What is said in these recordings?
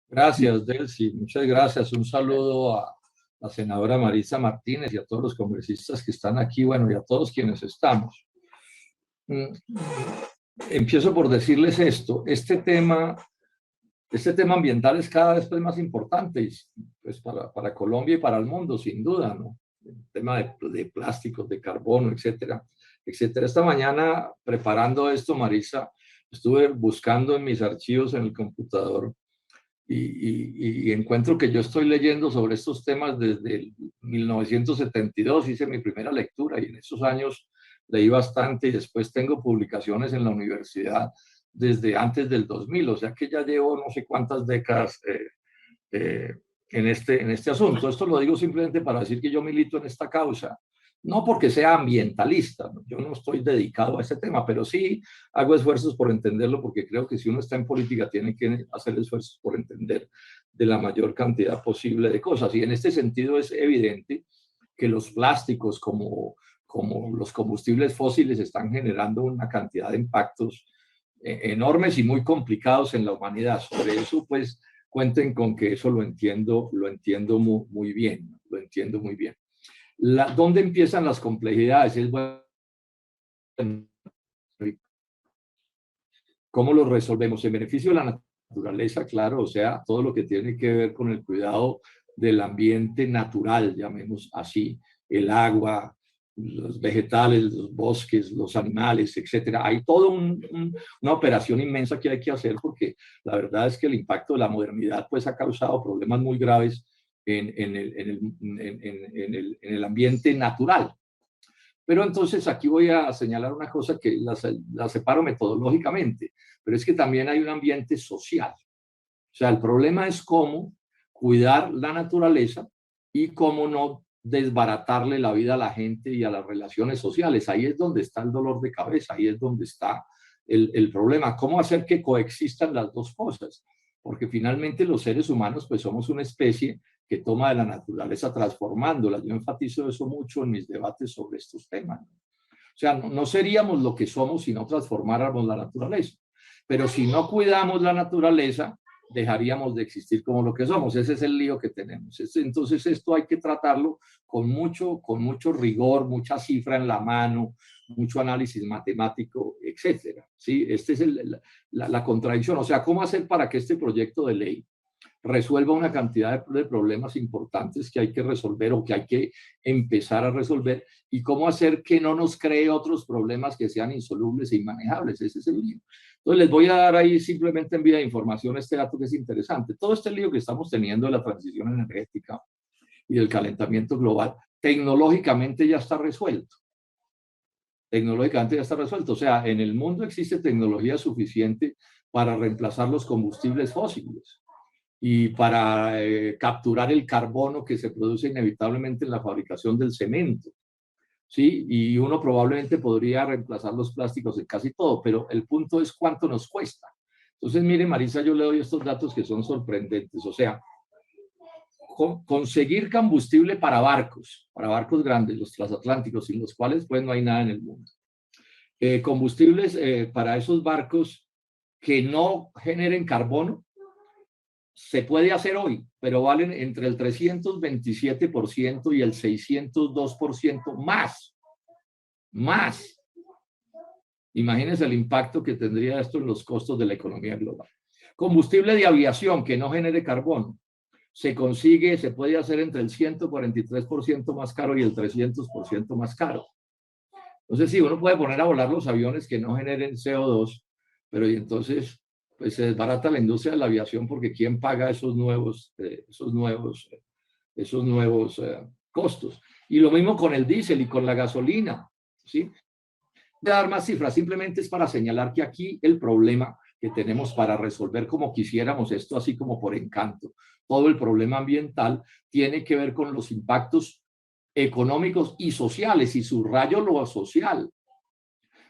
Gracias, Delcy. Muchas gracias. Un saludo a la senadora Marisa Martínez y a todos los congresistas que están aquí, bueno, y a todos quienes estamos. Empiezo por decirles esto. Este tema ambiental es cada vez pues, más importante y, pues, para Colombia y para el mundo, sin duda, ¿no? El tema de plásticos, de carbono, etcétera, etcétera. Esta mañana, preparando esto, Marisa, estuve buscando en mis archivos en el computador y encuentro que yo estoy leyendo sobre estos temas desde el 1972, hice mi primera lectura y en esos años leí bastante y después tengo publicaciones en la universidad desde antes del 2000, o sea que ya llevo no sé cuántas décadas eh, en este asunto. Esto lo digo simplemente para decir que yo milito en esta causa, no porque sea ambientalista, ¿no? Yo no estoy dedicado a este tema, pero sí hago esfuerzos por entenderlo, porque creo que si uno está en política tiene que hacer esfuerzos por entender de la mayor cantidad posible de cosas. Y en este sentido es evidente que los plásticos como los combustibles fósiles están generando una cantidad de impactos enormes y muy complicados en la humanidad. Sobre eso, pues, cuenten con que eso lo entiendo muy, muy bien, lo entiendo muy bien. ¿Dónde empiezan las complejidades? Es bueno, ¿cómo lo resolvemos? En beneficio de la naturaleza, claro, o sea, todo lo que tiene que ver con el cuidado del ambiente natural, llamemos así, el agua, los vegetales, los bosques, los animales, etcétera. Hay toda una operación inmensa que hay que hacer porque la verdad es que el impacto de la modernidad pues ha causado problemas muy graves en el ambiente natural. Pero entonces aquí voy a señalar una cosa que la separo metodológicamente, pero es que también hay un ambiente social. O sea, el problema es cómo cuidar la naturaleza y cómo no desbaratarle la vida a la gente y a las relaciones sociales. Ahí es donde está el dolor de cabeza, ahí es donde está el problema. ¿Cómo hacer que coexistan las dos cosas? Porque finalmente los seres humanos pues somos una especie que toma de la naturaleza transformándola. Yo enfatizo eso mucho en mis debates sobre estos temas. O sea, no seríamos lo que somos si no transformáramos la naturaleza. Pero si no cuidamos la naturaleza, dejaríamos de existir como lo que somos. Ese es el lío que tenemos. Entonces esto hay que tratarlo con mucho rigor, mucha cifra en la mano, mucho análisis matemático, etcétera. ¿Sí? Esta es la contradicción. O sea, ¿cómo hacer para que este proyecto de ley resuelva una cantidad de problemas importantes que hay que resolver o que hay que empezar a resolver, y cómo hacer que no nos cree otros problemas que sean insolubles e inmanejables? Ese es el lío. Entonces les voy a dar ahí simplemente en vía de información este dato que es interesante. Todo este lío que estamos teniendo de la transición energética y del calentamiento global, tecnológicamente ya está resuelto. Tecnológicamente ya está resuelto. O sea, en el mundo existe tecnología suficiente para reemplazar los combustibles fósiles y para capturar el carbono que se produce inevitablemente en la fabricación del cemento, ¿sí? Y uno probablemente podría reemplazar los plásticos en casi todo, pero el punto es cuánto nos cuesta. Entonces, mire, Marisa, yo le doy estos datos que son sorprendentes. O sea, conseguir combustible para barcos grandes, los transatlánticos, sin los cuales pues no hay nada en el mundo. Combustibles para esos barcos que no generen carbono, se puede hacer hoy, pero valen entre el 327% y el 602% más. Más. Imagínense el impacto que tendría esto en los costos de la economía global. Combustible de aviación que no genere carbono. Se puede hacer entre el 143% más caro y el 300% más caro. Entonces, sí, uno puede poner a volar los aviones que no generen CO2, pero y entonces pues se desbarata la industria de la aviación, porque ¿quién paga esos nuevos costos? Y lo mismo con el diésel y con la gasolina, ¿sí? Voy a dar más cifras, simplemente es para señalar que aquí el problema que tenemos para resolver como quisiéramos esto, así como por encanto, todo el problema ambiental tiene que ver con los impactos económicos y sociales, y subrayo lo social,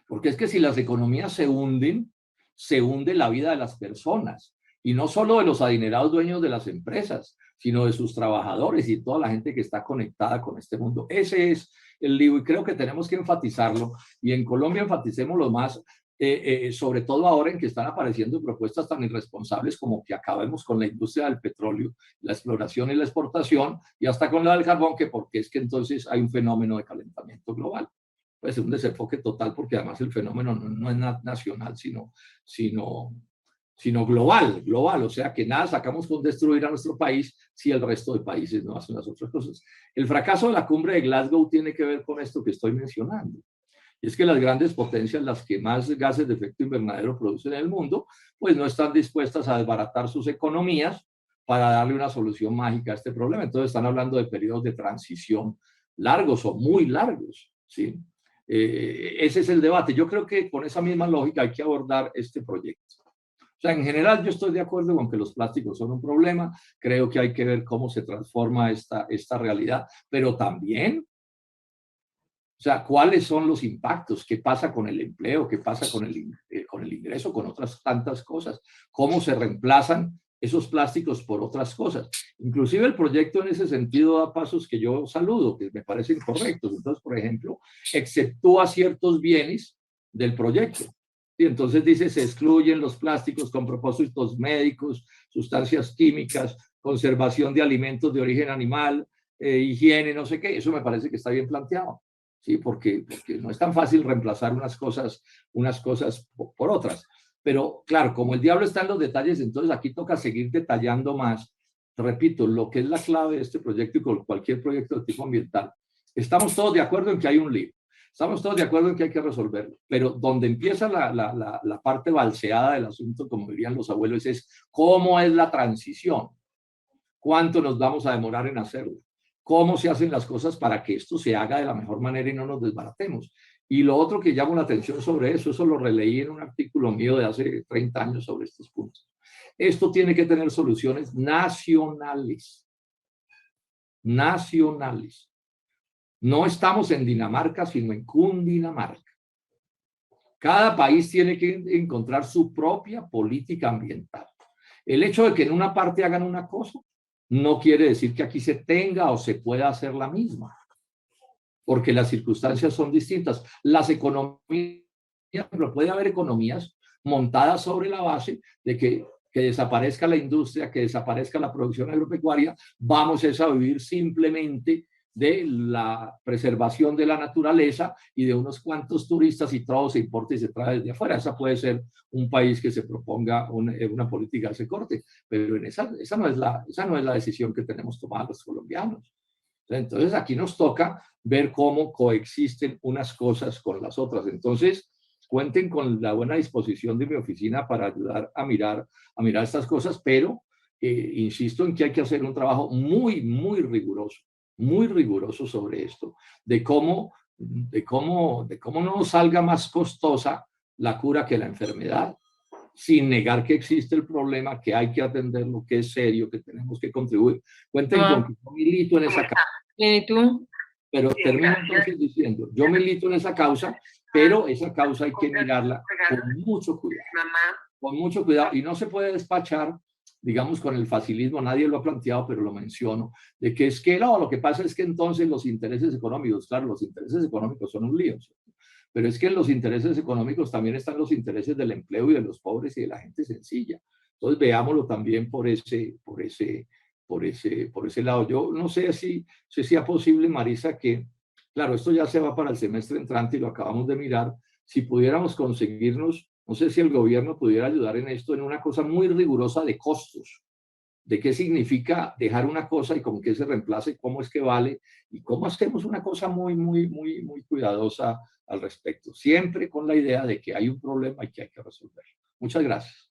porque es que si las economías se hunden, se hunde la vida de las personas, y no solo de los adinerados dueños de las empresas, sino de sus trabajadores y toda la gente que está conectada con este mundo. Ese es el lío, y creo que tenemos que enfatizarlo, y en Colombia enfaticémoslo más, sobre todo ahora en que están apareciendo propuestas tan irresponsables como que acabemos con la industria del petróleo, la exploración y la exportación, y hasta con la del carbón, que porque es que entonces hay un fenómeno de calentamiento global. Pues un desenfoque total, porque además el fenómeno no es nacional, sino, sino global, o sea que nada sacamos con destruir a nuestro país si el resto de países no hacen las otras cosas. El fracaso de la cumbre de Glasgow tiene que ver con esto que estoy mencionando. Y es que las grandes potencias, las que más gases de efecto invernadero producen en el mundo, pues no están dispuestas a desbaratar sus economías para darle una solución mágica a este problema. Entonces están hablando de periodos de transición largos o muy largos, ¿sí? Ese es el debate. Yo creo que con esa misma lógica hay que abordar este proyecto. O sea, en general yo estoy de acuerdo con que los plásticos son un problema, creo que hay que ver cómo se transforma esta realidad, pero también, o sea, cuáles son los impactos, qué pasa con el empleo, qué pasa con el ingreso, con otras tantas cosas, cómo se reemplazan esos plásticos por otras cosas. Inclusive el proyecto en ese sentido da pasos que yo saludo, que me parecen correctos. Entonces, por ejemplo, exceptúa ciertos bienes del proyecto. Y entonces dice, se excluyen los plásticos con propósitos médicos, sustancias químicas, conservación de alimentos de origen animal, higiene, no sé qué. Eso me parece que está bien planteado. ¿Sí? Porque no es tan fácil reemplazar unas cosas por otras. Pero claro, como el diablo está en los detalles, entonces aquí toca seguir detallando más. Repito, lo que es la clave de este proyecto y con cualquier proyecto de tipo ambiental. Estamos todos de acuerdo en que hay un lío. Estamos todos de acuerdo en que hay que resolverlo. Pero donde empieza la parte balseada del asunto, como dirían los abuelos, es cómo es la transición. ¿Cuánto nos vamos a demorar en hacerlo? ¿Cómo se hacen las cosas para que esto se haga de la mejor manera y no nos desbaratemos? Y lo otro que llamo la atención sobre eso lo releí en un artículo mío de hace 30 años sobre estos puntos. Esto tiene que tener soluciones nacionales. Nacionales. No estamos en Dinamarca, sino en Cundinamarca. Cada país tiene que encontrar su propia política ambiental. El hecho de que en una parte hagan una cosa no quiere decir que aquí se tenga o se pueda hacer la misma, porque las circunstancias son distintas. Las economías, pero puede haber economías montadas sobre la base de que desaparezca la industria, que desaparezca la producción agropecuaria, vamos a vivir simplemente de la preservación de la naturaleza y de unos cuantos turistas y todo se importa y se trae desde afuera. Esa puede ser un país que se proponga una política de ese corte, pero esa no es la decisión que tenemos tomada los colombianos. Entonces aquí nos toca ver cómo coexisten unas cosas con las otras. Entonces cuenten con la buena disposición de mi oficina para ayudar a mirar estas cosas, pero insisto en que hay que hacer un trabajo muy riguroso sobre esto, de cómo no nos salga más costosa la cura que la enfermedad, sin negar que existe el problema, que hay que atenderlo, que es serio, que tenemos que contribuir. Cuenten con que yo milito en esa causa. ¿Y tú? Pero termino entonces diciendo, yo milito en esa causa, pero esa causa hay que mirarla con mucho cuidado. Con mucho cuidado, y no se puede despachar, digamos, con el facilismo, nadie lo ha planteado, pero lo menciono, de que es que no, lo que pasa es que entonces los intereses económicos, claro, los intereses económicos son un lío, ¿cierto? Pero es que en los intereses económicos también están los intereses del empleo y de los pobres y de la gente sencilla. Entonces veámoslo también por ese lado. Yo no sé si sea posible, Marisa, que, claro, esto ya se va para el semestre entrante y lo acabamos de mirar, si pudiéramos conseguirnos, no sé si el gobierno pudiera ayudar en esto, en una cosa muy rigurosa de costos, de qué significa dejar una cosa y con qué se reemplaza y cómo es que vale y cómo hacemos una cosa muy cuidadosa al respecto, siempre con la idea de que hay un problema y que hay que resolverlo. Muchas gracias.